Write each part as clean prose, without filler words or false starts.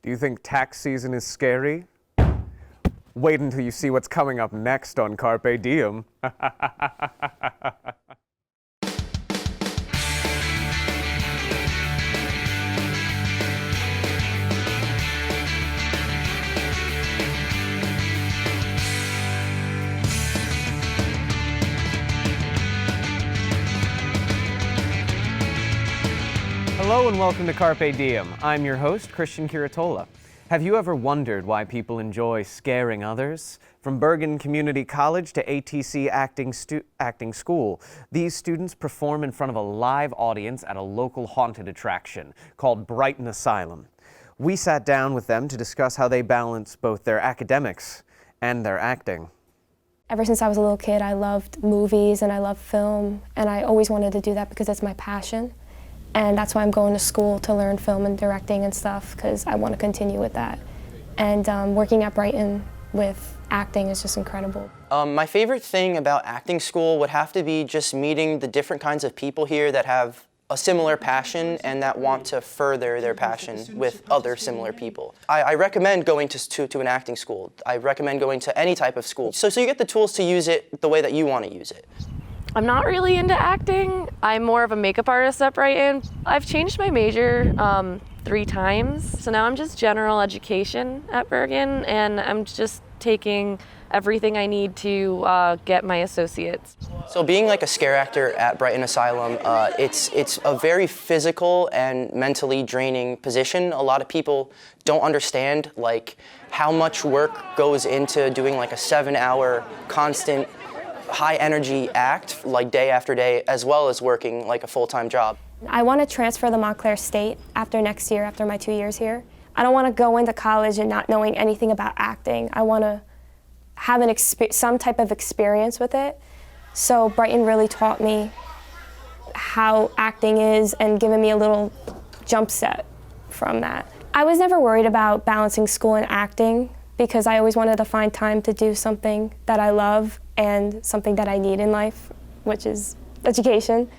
Do you think tax season is scary? Wait until you see what's coming up next on Carpe Diem. Hello and welcome to Carpe Diem. I'm your host, Christian Curatola. Have you ever wondered why people enjoy scaring others? From Bergen Community College to ATC Acting School, these students perform in front of a live audience at a local haunted attraction called Brighton Asylum. We sat down with them to discuss how they balance both their academics and their acting. Ever since I was a little kid, I loved movies and I loved film, and I always wanted to do that because it's my passion. And that's why I'm going to school to learn film and directing and stuff, because I want to continue with that. And working at Brighton with acting is just incredible. My favorite thing about acting school would have to be just meeting the different kinds of people here that have a similar passion and that want to further their passion with other similar people. I recommend going to an acting school. I recommend going to any type of school. So you get the tools to use it the way that you want to use it. I'm not really into acting. I'm more of a makeup artist at Brighton. I've changed my major 3 times. So now I'm just general education at Bergen, and I'm just taking everything I need to get my associates. So being like a scare actor at Brighton Asylum, it's a very physical and mentally draining position. A lot of people don't understand like how much work goes into doing like a 7-hour constant high energy act like day after day, as well as working like a full-time job. I want to transfer to Montclair State after next year, after my 2 years here. I don't want to go into college and not knowing anything about acting. I want to have some type of experience with it. So Brighton really taught me how acting is and given me a little jump set from that. I was never worried about balancing school and acting because I always wanted to find time to do something that I love and something that I need in life, which is education.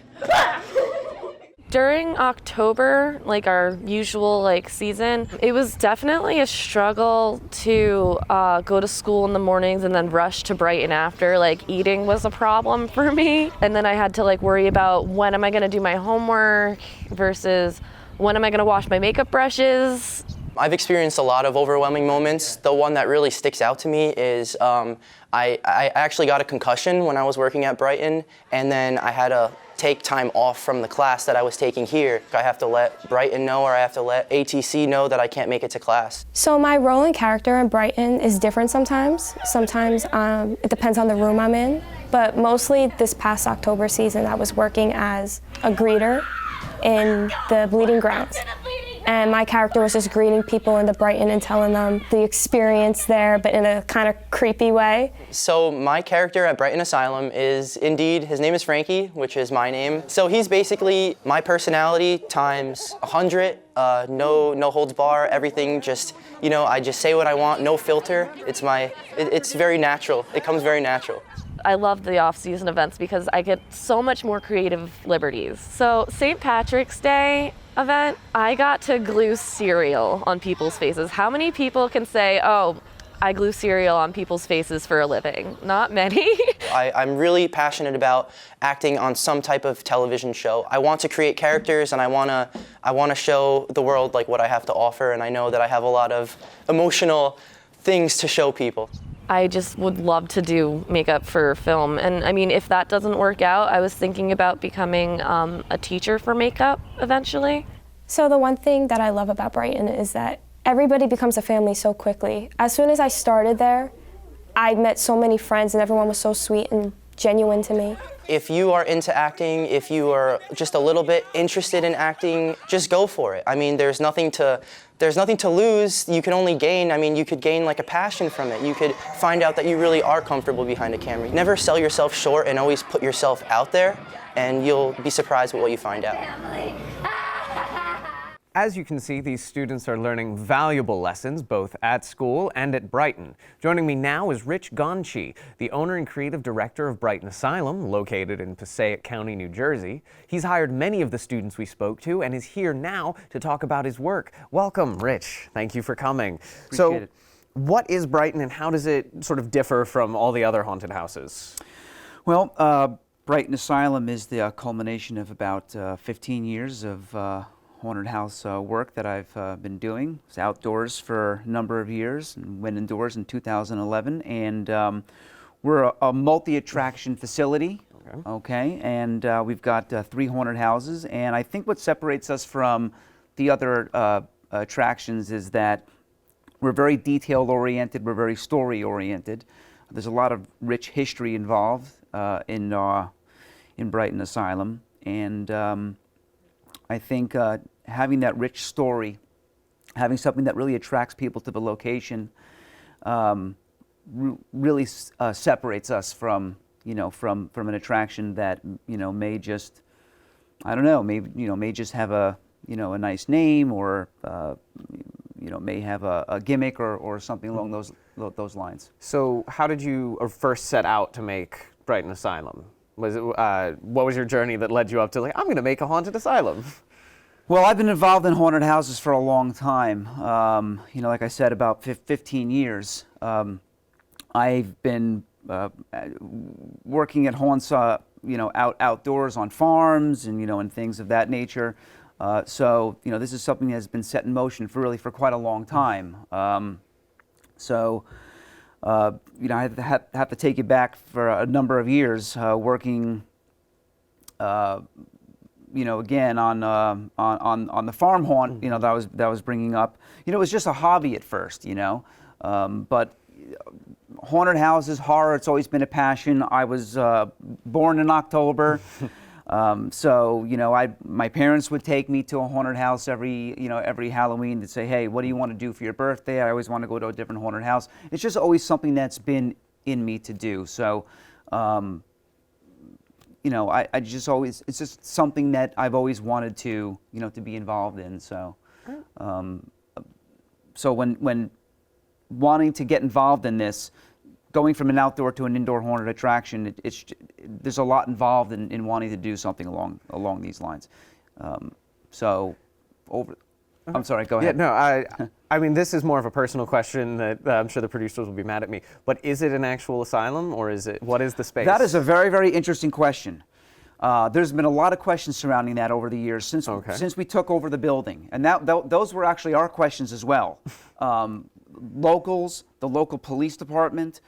During October, like our usual season, it was definitely a struggle to go to school in the mornings and then rush to Brighton after. Eating was a problem for me. And then I had to worry about when am I gonna do my homework versus when am I gonna wash my makeup brushes. I've experienced a lot of overwhelming moments. The one that really sticks out to me is I actually got a concussion when I was working at Brighton, and then I had to take time off from the class that I was taking here. I have to let Brighton know, or I have to let ATC know that I can't make it to class. So my role and character in Brighton is different sometimes. Sometimes it depends on the room I'm in, but mostly this past October season I was working as a greeter in the bleeding grounds. And my character was just greeting people in the Brighton and telling them the experience there, but in a kind of creepy way. So my character at Brighton Asylum is indeed, his name is Frankie, which is my name. So he's basically my personality times 100, no holds bar, everything just, I just say what I want, no filter. It's very natural. It comes very natural. I love the off-season events because I get so much more creative liberties. So St. Patrick's Day event, I got to glue cereal on people's faces. How many people can say, oh, I glue cereal on people's faces for a living? Not many. I'm really passionate about acting on some type of television show. I want to create characters, and I want to show the world what I have to offer, and I know that I have a lot of emotional things to show people. I just would love to do makeup for film. And I mean, if that doesn't work out, I was thinking about becoming a teacher for makeup eventually. So the one thing that I love about Brighton is that everybody becomes a family so quickly. As soon as I started there, I met so many friends and everyone was so sweet and genuine to me. If you are into acting, if you are just a little bit interested in acting, just go for it. I mean, there's nothing to lose. You can only gain. I mean, you could gain a passion from it. You could find out that you really are comfortable behind a camera. Never sell yourself short and always put yourself out there, and you'll be surprised with what you find out. As you can see, these students are learning valuable lessons both at school and at Brighton. Joining me now is Rich Gonci, the owner and creative director of Brighton Asylum, located in Passaic County, New Jersey. He's hired many of the students we spoke to and is here now to talk about his work. Welcome, Rich. Thank you for coming. Appreciate it. What is Brighton and how does it sort of differ from all the other haunted houses? Well, Brighton Asylum is the culmination of about 15 years of haunted house work that I've been doing. I was outdoors for a number of years and went indoors in 2011. And we're a multi-attraction facility. Okay, and we've got 3 haunted houses. And I think what separates us from the other attractions is that we're very detail-oriented, we're very story-oriented. There's a lot of rich history involved in Brighton Asylum. And I think having that rich story, having something that really attracts people to the location, really separates us from an attraction that may just, I don't know, may just have a a nice name or may have a gimmick or something along those lines. So how did you first set out to make Brighton Asylum? Was it, what was your journey that led you up to I'm going to make a haunted asylum? Well, I've been involved in haunted houses for a long time. Like I said, about 15 years. I've been working at haunts, outdoors on farms and things of that nature. So this is something that has been set in motion for quite a long time. I have to take you back for a number of years working, again on the farm haunt, that I was bringing up. It was just a hobby at first, but haunted houses, horror, it's always been a passion. I was born in October. My parents would take me to a haunted house every Halloween to say, hey, what do you want to do for your birthday? I always want to go to a different haunted house. It's just always something that's been in me to do. So, I just always, it's just something that I've always wanted to be involved in. So, when wanting to get involved in this, going from an outdoor to an indoor haunted attraction, there's a lot involved in wanting to do something along these lines. I'm sorry, go ahead. Yeah, no, I mean, this is more of a personal question that I'm sure the producers will be mad at me, but is it an actual asylum or what is the space? That is a very, very interesting question. There's been a lot of questions surrounding that over the years since we took over the building. And those were actually our questions as well. Locals, the local police department,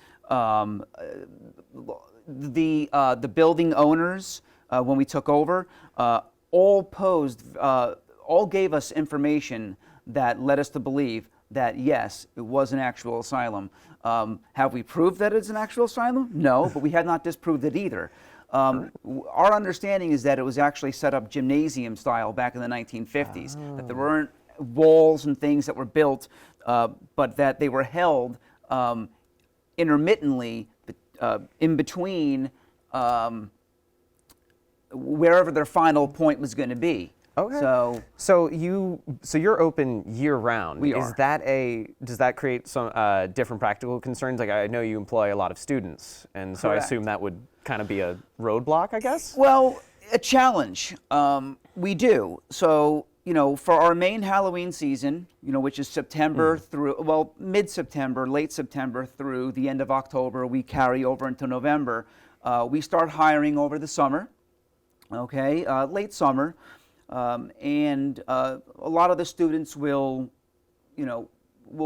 the building owners, when we took over, all gave us information that led us to believe that yes, it was an actual asylum. Have we proved that it's an actual asylum? No, but we had not disproved it either. Our understanding is that it was actually set up gymnasium style back in the 1950s, that there weren't walls and things that were built, but that they were held intermittently in between wherever their final point was going to be. Okay. So you're open year round. We are. Does that create some different practical concerns? Like I know you employ a lot of students, and so Correct. I assume that would kind of be a roadblock, I guess? Well, a challenge. We do. So, for our main Halloween season, which is September through, mid-September, late September through the end of October, we carry over into November. We start hiring over the summer, late summer. And a lot of the students will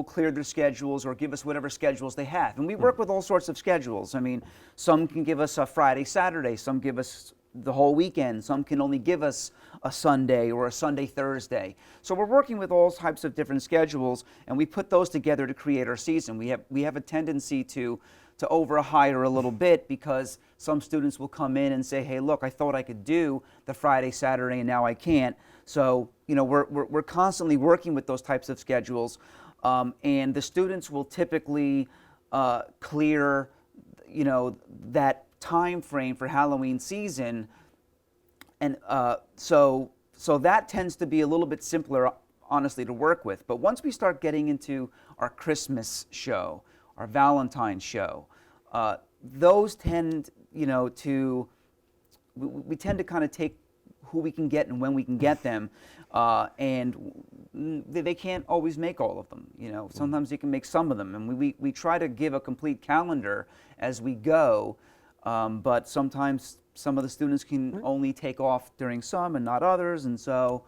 clear their schedules or give us whatever schedules they have. And we work with all sorts of schedules. I mean, some can give us a Friday, Saturday, some give us the whole weekend, some can only give us a Sunday or a Sunday, Thursday. So we're working with all types of different schedules, and we put those together to create our season. We have a tendency to overhire a little bit because some students will come in and say, hey, look, I thought I could do the Friday, Saturday, and now I can't. So, we're constantly working with those types of schedules, and the students will typically clear, that time frame for Halloween season, and so that tends to be a little bit simpler honestly, to work with. But once we start getting into our Christmas show, our Valentine's show, those tend, we tend to kind of take who we can get and when we can get them, and they can't always make all of them. Sometimes you can make some of them, and we try to give a complete calendar as we go, but sometimes some of the students can only take off during some and not others, and so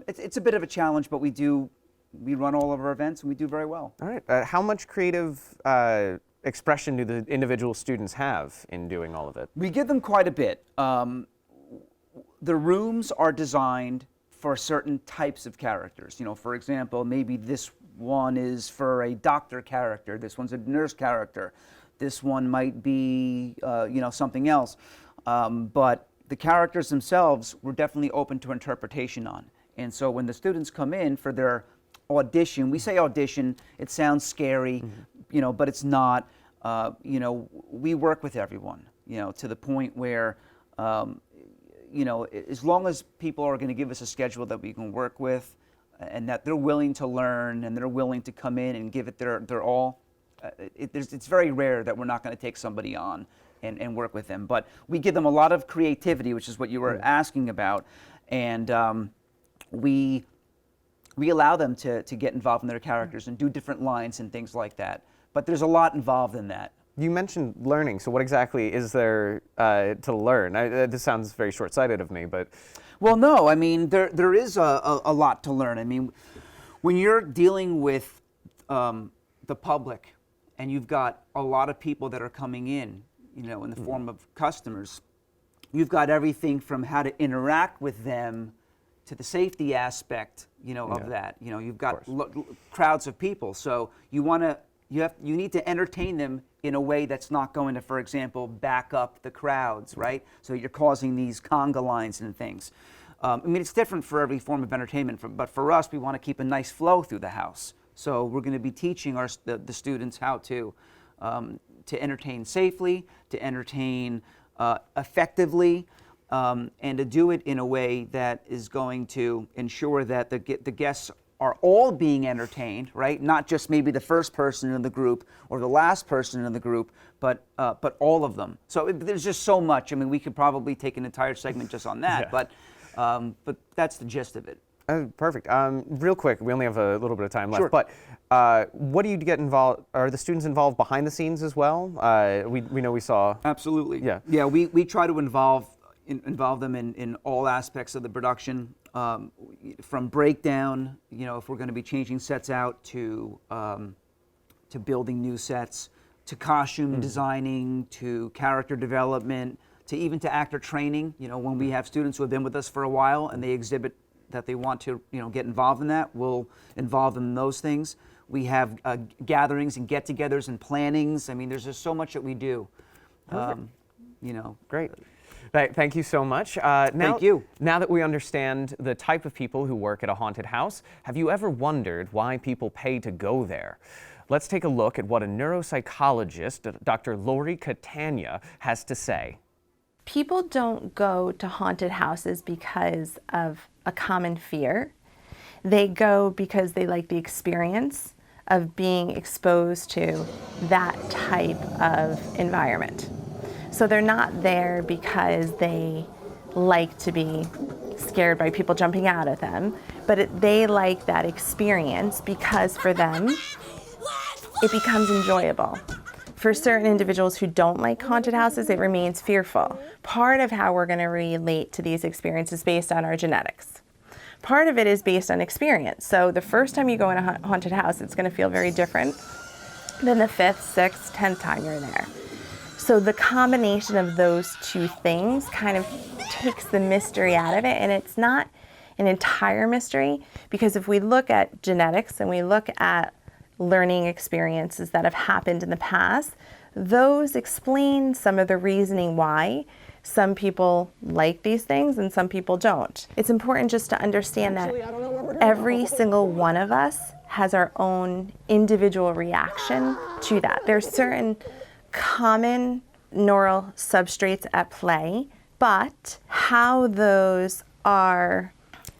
it's a bit of a challenge, but we run all of our events and we do very well. All right. How much creative expression do the individual students have in doing all of it? We give them quite a bit. The rooms are designed for certain types of characters. For example, maybe this one is for a doctor character, this one's a nurse character, this one might be something else. But the characters themselves, we're definitely open to interpretation on. And so when the students come in for their audition, we say audition, it sounds scary, but it's not. We work with everyone, to the point where, as long as people are going to give us a schedule that we can work with, and that they're willing to learn and they're willing to come in and give it their all, it's very rare that we're not going to take somebody on and work with them. But we give them a lot of creativity, which is what you were asking about, and we allow them to get involved in their characters and do different lines and things like that. But there's a lot involved in that. You mentioned learning, so what exactly is there to learn? This sounds very short-sighted of me, but... Well, no, I mean, there is a lot to learn. I mean, when you're dealing with the public and you've got a lot of people that are coming in, in the form of customers, you've got everything from how to interact with them to the safety aspect, of that. You've got crowds of people, so you need to entertain them in a way that's not going to, for example, back up the crowds, right? So you're causing these conga lines and things. It's different for every form of entertainment, but for us, we want to keep a nice flow through the house. So we're going to be teaching the students how to entertain safely, to entertain effectively, and to do it in a way that is going to ensure that the guests are all being entertained, right? Not just maybe the first person in the group or the last person in the group, but all of them. So there's just so much. I mean, we could probably take an entire segment just on that, but that's the gist of it. Perfect. Real quick, we only have a little bit of time left, Sure. but what do you get involved? Are the students involved behind the scenes as well? We know we saw. Absolutely. Yeah. Yeah. We try to involve them in all aspects of the production, from breakdown. If we're going to be changing sets out to building new sets, to costume designing, to character development, to even to actor training. When we have students who have been with us for a while and they exhibit that they want to get involved in that, we'll involve them in those things. We have gatherings and get-togethers and plannings. I mean, there's just so much that we do. Great. Thank you so much. Thank you. Now that we understand the type of people who work at a haunted house, have you ever wondered why people pay to go there? Let's take a look at what a neuropsychologist, Dr. Laurie Catania, has to say. People don't go to haunted houses because of a common fear. They go because they like the experience of being exposed to that type of environment. So they're not there because they like to be scared by people jumping out at them, but they like that experience because for them, it becomes enjoyable. For certain individuals who don't like haunted houses, it remains fearful. Part of how we're going to relate to these experiences is based on our genetics. Part of it is based on experience. So the first time you go in a haunted house, it's going to feel very different than the 5th, 6th, 10th time you're there. So the combination of those two things kind of takes the mystery out of it, and it's not an entire mystery, because if we look at genetics and we look at learning experiences that have happened in the past, those explain some of the reasoning why some people like these things and some people don't. It's important just to understand that every single one of us has our own individual reaction to that. There's certain common neural substrates at play, but how those are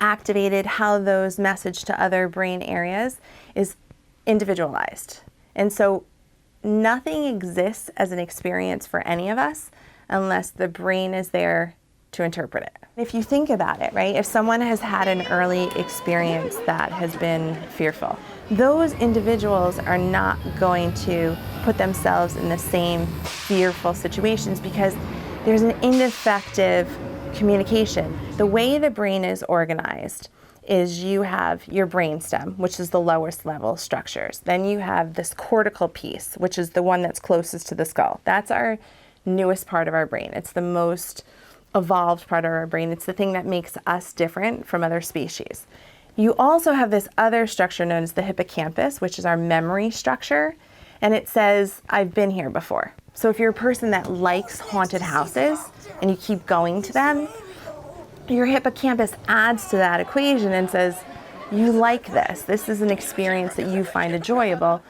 activated, how those message to other brain areas is individualized. And so nothing exists as an experience for any of us unless the brain is there to interpret it. If you think about it, right, if someone has had an early experience that has been fearful, those individuals are not going to put themselves in the same fearful situations because there's an ineffective communication. The way the brain is organized is you have your brainstem, which is the lowest level structures. Then you have this cortical piece, which is the one that's closest to the skull. That's our newest part of our brain. It's the most evolved part of our brain. It's the thing that makes us different from other species. You also have this other structure known as the hippocampus, which is our memory structure, and it says, I've been here before. So if you're a person that likes haunted houses and you keep going to them, your hippocampus adds to that equation and says, you like this. This is an experience that you find enjoyable.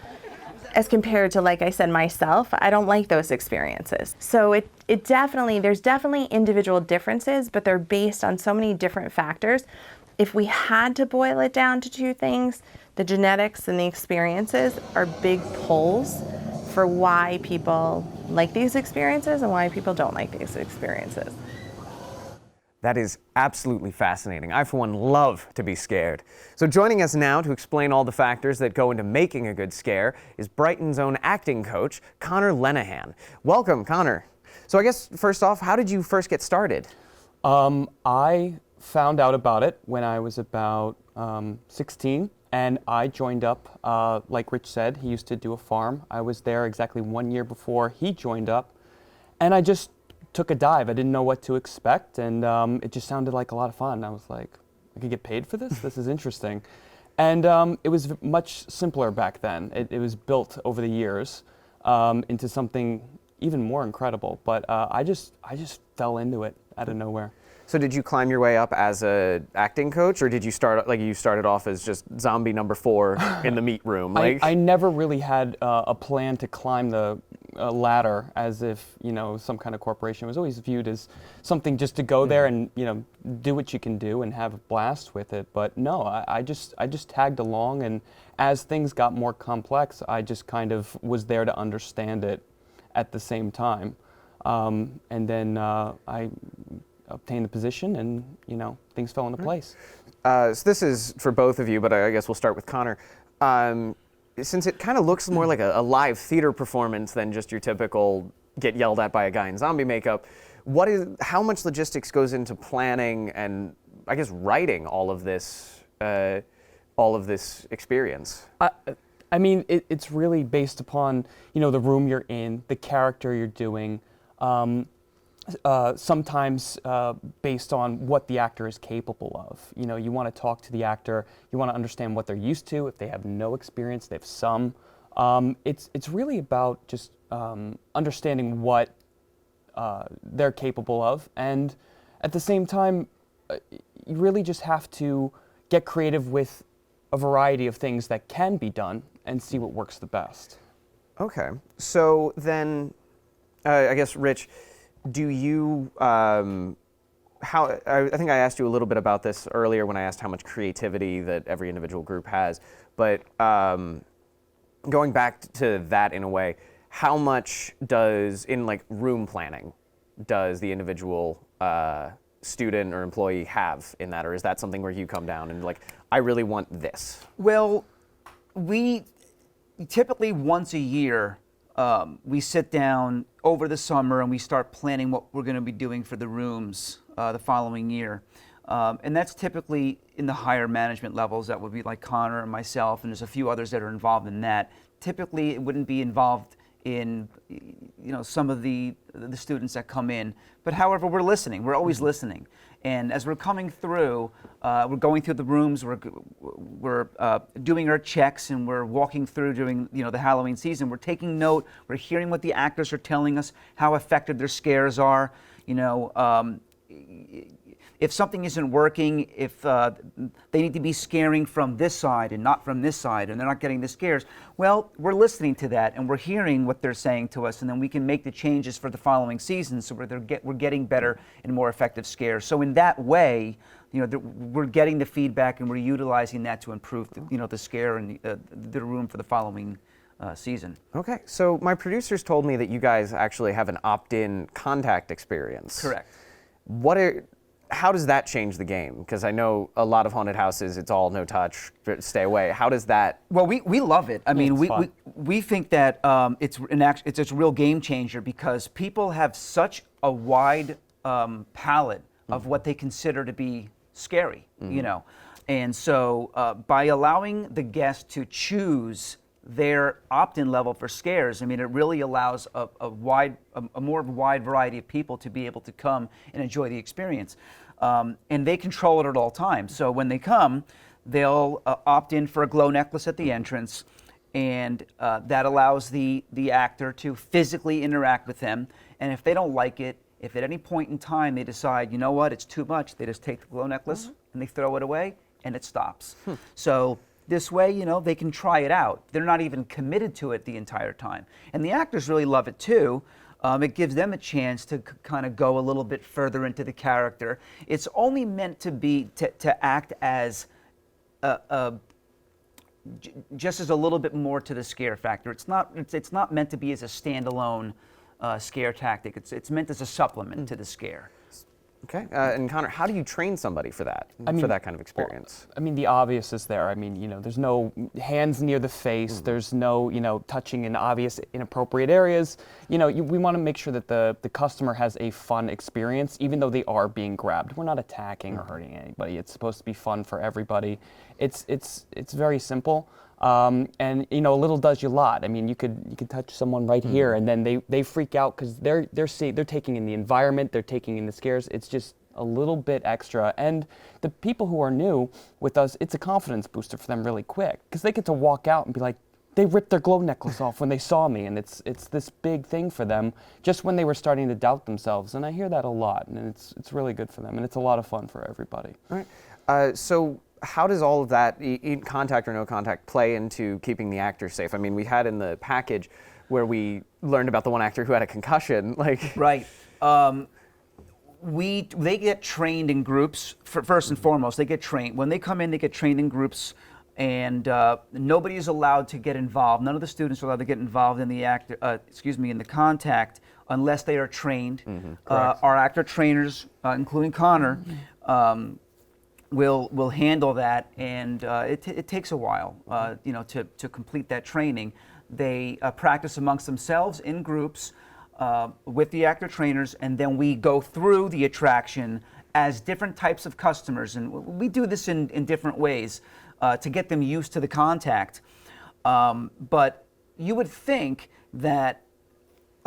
As compared to, like I said, myself, I don't like those experiences. So there's definitely individual differences, but they're based on so many different factors. If we had to boil it down to two things, the genetics and the experiences are big pulls for why people like these experiences and why people don't like these experiences. That is absolutely fascinating. I, for one, love to be scared. So joining us now to explain all the factors that go into making a good scare is Brighton's own acting coach, Connor Lenahan. Welcome, Connor. So I guess, first off, how did you first get started? I found out about it when I was about 16, and I joined up, like Rich said, he used to do a farm. I was there exactly 1 year before he joined up, and I just took a dive. I didn't know what to expect, and it just sounded like a lot of fun. I was like, I could get paid for this? This is interesting. And it was much simpler back then. It was built over the years into something even more incredible. But I just fell into it out of nowhere. So did you climb your way up as a acting coach, or did you started off as just zombie number 4 in the meat room? I never really had a plan to climb the ladder as if, some kind of corporation. It was always viewed as something just to go there and, do what you can do and have a blast with it. But no, I just tagged along, and as things got more complex, I just kind of was there to understand it at the same time. And then I obtained the position, and things fell into place. So this is for both of you, but I guess we'll start with Connor. Since it kind of looks more like a live theater performance than just your typical get yelled at by a guy in zombie makeup, how much logistics goes into planning and, I guess, writing all of this experience? I mean, it's really based upon, the room you're in, the character you're doing, sometimes based on what the actor is capable of. You want to talk to the actor, you want to understand what they're used to. If they have no experience, they have some. It's really about just understanding what they're capable of, and at the same time, you really just have to get creative with a variety of things that can be done and see what works the best. Okay, so then, I guess, Rich, do you, I think I asked you a little bit about this earlier when I asked how much creativity that every individual group has, but going back to that in a way, how much in room planning does the individual student or employee have in that, or is that something where you come down and I really want this? Well, we typically once a year, we sit down over the summer and we start planning what we're going to be doing for the rooms the following year. And that's typically in the higher management levels. That would be like Connor and myself, and there's a few others that are involved in that. Typically, it wouldn't be involved in some of the students that come in. But however, we're listening. We're always listening. And as we're coming through, we're going through the rooms, we're doing our checks, and we're walking through during the Halloween season. We're taking note, we're hearing what the actors are telling us, how effective their scares are. If something isn't working, if they need to be scaring from this side and not from this side, and they're not getting the scares, well, we're listening to that, and we're hearing what they're saying to us, and then we can make the changes for the following season so we're getting better and more effective scares. So in that way, we're getting the feedback and we're utilizing that to improve the scare and the room for the following season. Okay, so my producers told me that you guys actually have an Optin Contact experience. Correct. How does that change the game? Because I know a lot of haunted houses, it's all no touch, stay away. How does that? Well, we love it. I mean, we think that it's a real game changer because people have such a wide palette of what they consider to be scary, and so by allowing the guest to choose their opt-in level for scares, I mean, it really allows a more wide variety of people to be able to come and enjoy the experience. And they control it at all times. So when they come, they'll opt in for a glow necklace at the entrance, and that allows the actor to physically interact with them. And if they don't like it, if at any point in time they decide, you know what, it's too much, they just take the glow necklace and they throw it away, and it stops. So this way, they can try it out. They're not even committed to it the entire time. And the actors really love it too. It gives them a chance to kind of go a little bit further into the character. It's only meant to act as just as a little bit more to the scare factor. It's not meant to be as a standalone scare tactic. It's meant as a supplement to the scare. Okay, and Connor, how do you train somebody for that, for that kind of experience? Well, I mean, the obvious is there. I mean, there's no hands near the face. There's no, touching in obvious inappropriate areas. We want to make sure that the customer has a fun experience, even though they are being grabbed. We're not attacking or hurting anybody. It's supposed to be fun for everybody. It's very simple. And a little does you a lot. I mean, you could touch someone right here, and then they freak out because they're taking in the environment, they're taking in the scares. It's just a little bit extra. And the people who are new with us, it's a confidence booster for them really quick because they get to walk out and be like, they ripped their glow necklace off when they saw me, and it's this big thing for them just when they were starting to doubt themselves. And I hear that a lot, and it's really good for them, and it's a lot of fun for everybody. All right. So how does all of that, contact or no contact, play into keeping the actors safe? I mean, we had in the package where we learned about the one actor who had a concussion. Right. They get trained in groups. First and foremost, they get trained. When they come in, they get trained in groups, and nobody is allowed to get involved. None of the students are allowed to get involved in the in the contact unless they are trained. Our actor trainers, including Connor, will handle that, and it takes a while, to complete that training. They practice amongst themselves in groups with the actor trainers, and then we go through the attraction as different types of customers, and we do this in different ways to get them used to the contact. But you would think that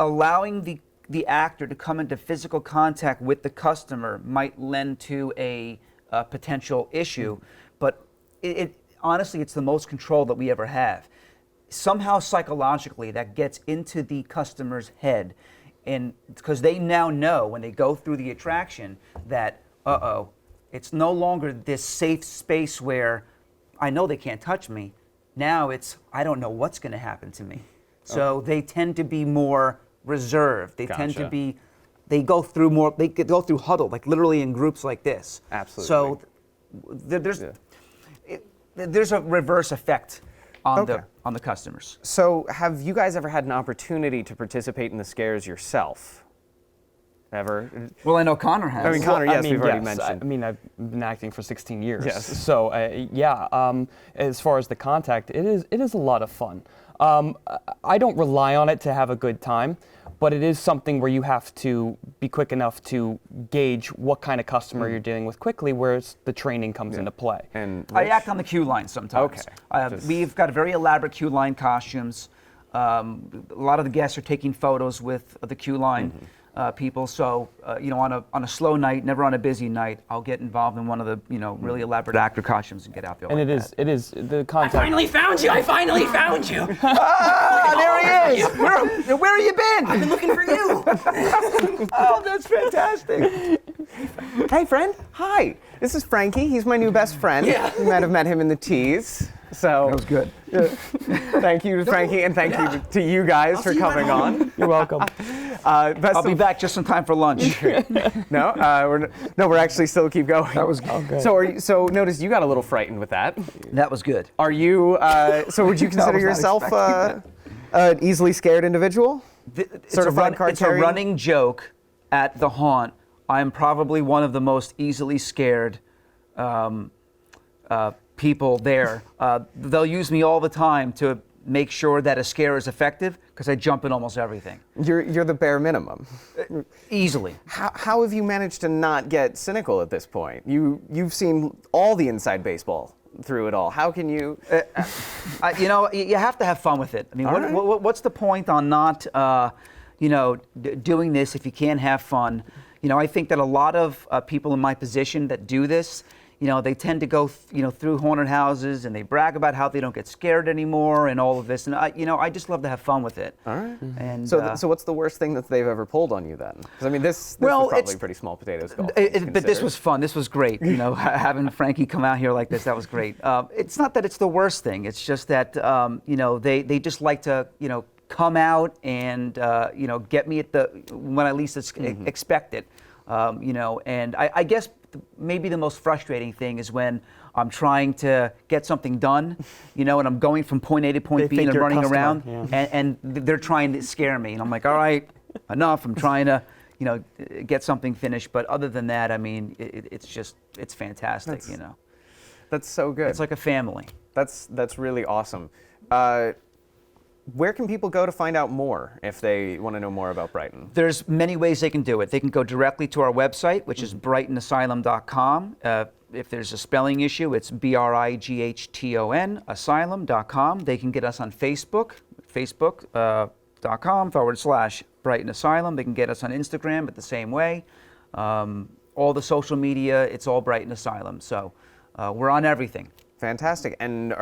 allowing the actor to come into physical contact with the customer might lend to a potential issue, but honestly, it's the most control that we ever have. Somehow psychologically, that gets into the customer's head, and because they now know when they go through the attraction that, it's no longer this safe space where I know they can't touch me. Now it's, I don't know what's going to happen to me. So they tend to be more reserved. They tend to be, they go through huddle, like literally in groups like this. Absolutely. So there's a reverse effect on the customers. So have you guys ever had an opportunity to participate in the scares yourself? Ever? Well, I know Connor has. I mean, Connor, we've already mentioned. I've been acting for 16 years. Yes. So, as far as the contact, it is a lot of fun. I don't rely on it to have a good time, but it is something where you have to be quick enough to gauge what kind of customer you're dealing with quickly, whereas the training comes into play. And I act on the queue line sometimes. Okay. We've got very elaborate queue line costumes. A lot of the guests are taking photos with the queue line people. So, on a slow night, never on a busy night, I'll get involved in one of the, really elaborate actor costumes and get out there. And it is the contact. I finally found you! There he is! Where have you been? I've been looking for you! Oh, that's fantastic. Hey, friend. Hi. This is Frankie. He's my new best friend. Yeah. You might have met him in the teas. So That was good. Thank you to Frankie, and thank you to you guys for coming on. You're welcome. I'll be back just in time for lunch. No, we're actually still keep going. That was good. So notice you got a little frightened with that. That was good. Are you? So would you consider was not yourself expecting an easily scared individual? It's a running joke at the haunt. I'm probably one of the most easily scared people there. They'll use me all the time to make sure that a scare is effective because I jump in almost everything. You're the bare minimum. Easily. How have you managed to not get cynical at this point? You've seen all the inside baseball through it all. How can you? You have to have fun with it. I mean, what's the point on not, doing this if you can't have fun? I think that a lot of people in my position that do this, they tend to go, through haunted houses and they brag about how they don't get scared anymore and all of this. And I just love to have fun with it. All right. And so what's the worst thing that they've ever pulled on you then? Because I mean, this was probably pretty small potatoes. But this was fun. This was great. Having Frankie come out here like this, that was great. It's not that it's the worst thing. It's just that they just like to come out and get me at when I least expect it. And I guess maybe the most frustrating thing is when I'm trying to get something done, and I'm going from point A to point B and I'm running around, and they're trying to scare me, and I'm like, all right, enough. I'm trying to, get something finished. But other than that, I mean, it's fantastic. That's so good. It's like a family. That's really awesome. Where can people go to find out more if they want to know more about Brighton? There's many ways they can do it. They can go directly to our website, which is brightonasylum.com. If there's a spelling issue, it's BRIGHTON, asylum.com. They can get us on Facebook, facebook.com/Brighton Asylum. They can get us on Instagram, but the same way. All the social media, it's all Brighton Asylum. So we're on everything. Fantastic. And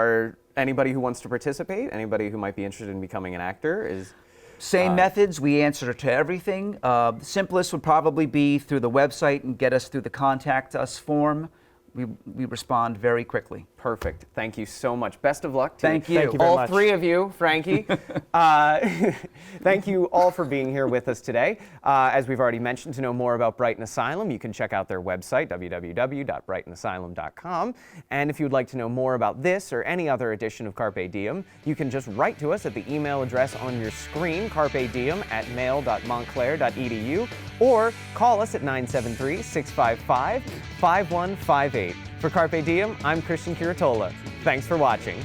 anybody who wants to participate, anybody who might be interested in becoming an actor is... Same methods. We answer to everything. The simplest would probably be through the website and get us through the contact us form. We respond very quickly. Perfect. Thank you so much. Best of luck to Thank you. Thank you very all much. three of you, Frankie. Thank you all for being here with us today. As we've already mentioned, to know more about Brighton Asylum, you can check out their website, www.brightonasylum.com. And if you would like to know more about this or any other edition of Carpe Diem, you can just write to us at the email address on your screen, carpediem@mail.montclair.edu, or call us at 973-655-5158. For Carpe Diem, I'm Christian Curatola. Thanks for watching.